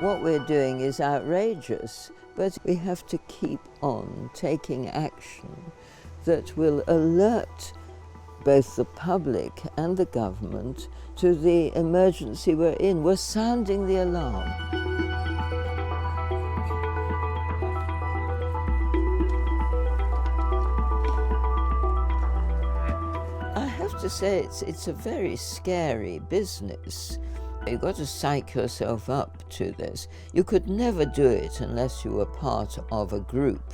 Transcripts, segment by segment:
What we're doing is outrageous, but we have to keep on taking action that will alert both the public and the government to the emergency we're in. We're sounding the alarm. I have to say it's a very scary business. You've got to psych yourself up to this. You could never do it unless you were part of a group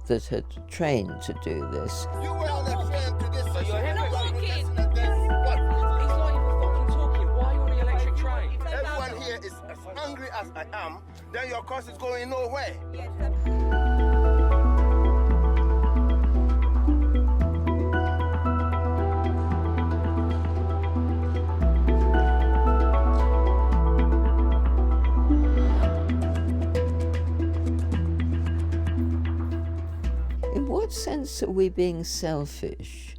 that had trained to do this. You were on a train to this. So you're Everybody talking. listening to this. What? He's not even fucking talking. Why are you on the electric train? Everyone here is as hungry as I am. Then your course is going nowhere. In what sense are we being selfish?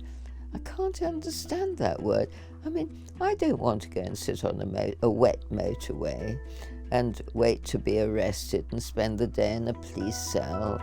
I can't understand that word. I mean, I don't want to go and sit on a wet motorway and wait to be arrested and spend the day in a police cell.